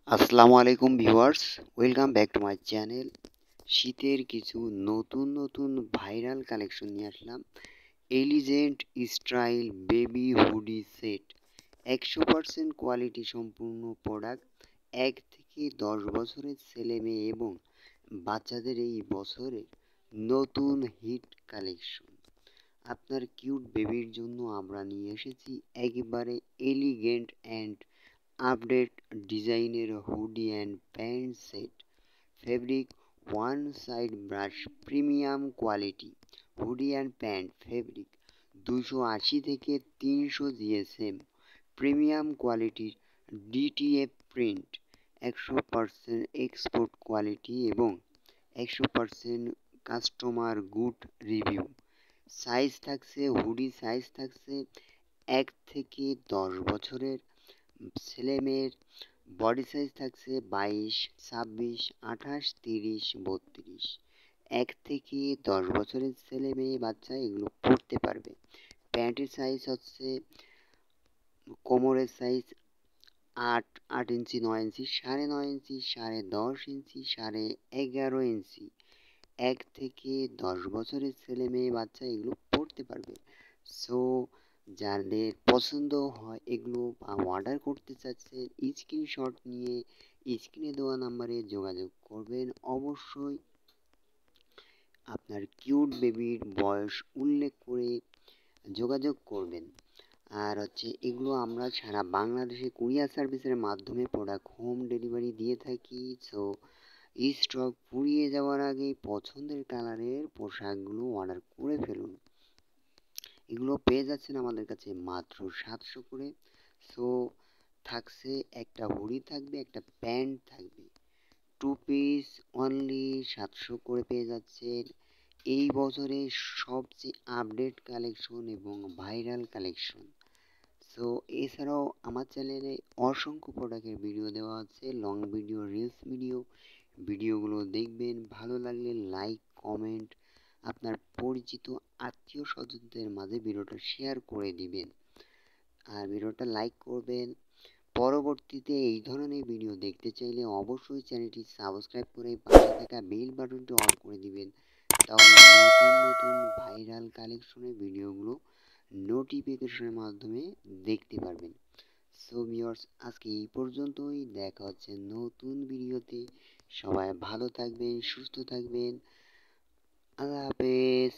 আসসালামু আলাইকুম viewers, welcome back to my channel. শীতের কিছু নতুন ভাইরাল কালেকশন নিয়ে আসলাম। Elegant style baby hoodie set, 100% quality সম্পূর্ণ প্রোডাক্ট। 1 থেকে 10 বছরের ছেলে মেয়ে এবং বাচ্চাদের এই বছরে নতুন হিট কালেকশন। আপনার কিউট বেবির জন্য আমরা নিয়ে এসেছি একেবারে এলিগেন্ট অ্যান্ড আপডেট ডিজাইনের hoodie and pant set. Fabric one side brush, premium quality hoodie and pant fabric 280 থেকে 300 জিএসএম, প্রিমিয়াম কোয়ালিটির ডিটিএফ প্রিন্ট, 100% এক্সপোর্ট কোয়ালিটি এবং 100% কাস্টমার গুড রিভিউ। সাইজ থাকছে, হুডি সাইজ থাকছে 1 থেকে 10 বছরের ছেলে মেয়ের। বডি সাইজ থাকছে 22, 26, 28, 30, 32। 1 থেকে 10 বছরের ছেলে মেয়ে বাচ্চা এগুলো পড়তে পারবে। প্যান্টের সাইজ হচ্ছে কোমরের সাইজ 8 ইঞ্চি, 9 ইঞ্চি, 9.5 ইঞ্চি, 10.5 ইঞ্চি, 11.5 ইঞ্চি। 1 থেকে 10 বছরের ছেলে মেয়ে বাচ্চা এগুলো পড়তে পারবে। সো যাদের পছন্দ হয় এগুলো অর্ডার করতে চাচ্ছেন, স্ক্রিনশট নিয়ে স্ক্রিনে দেওয়া নাম্বারে যোগাযোগ করবেন। অবশ্যই আপনার কিউট বেবির বয়স উল্লেখ করে যোগাযোগ করবেন। আর এগুলো আমরা সারা বাংলাদেশে কুরিয়ার সার্ভিসের মাধ্যমে প্রোডাক্ট হোম ডেলিভারি দিয়ে থাকি। সো স্টক ফুরিয়ে যাওয়ার আগে পছন্দের কালারের পোশাকগুলো অর্ডার করে ফেলুন। এগুলো পেয়ে যাচ্ছেন আমাদের কাছে মাত্র 700 করে। সো থাকছে একটা হুডি থাকবে, একটা প্যান্ট থাকবে, 2 পিস অনলি 700 করে পেয়ে যাচ্ছেন। এই বছরের সবচেয়ে আপডেট কালেকশন এবং ভাইরাল কালেকশন। সো এছাড়াও আমার চ্যানেলে অসংখ্য প্রোডাক্টের ভিডিও দেওয়া আছে, লং ভিডিও, রিলস ভিডিও। ভিডিওগুলো দেখবেন, ভালো লাগলে লাইক, কমেন্ট, আপনার পরিচিত আত্মীয় স্বজনদের মাঝে ভিডিওটা শেয়ার করে দিবেন। আর ভিডিওটা লাইক করবেন। পরবর্তীতে এই ধরনের ভিডিও দেখতে চাইলে অবশ্যই চ্যানেলটি সাবস্ক্রাইব করে পাশে থাকা বেল বাটনটি অন করে দিবেন। তাহলে নতুন ভাইরাল কালেকশনের ভিডিওগুলো নোটিফিকেশনের মাধ্যমে দেখতে পারবেন। সো ভিউয়ার্স, আজকে এই পর্যন্তই। দেখা হচ্ছে নতুন ভিডিওতে। সবাই ভালো থাকবেন, সুস্থ থাকবেন। আল্লাহ হাফেজ।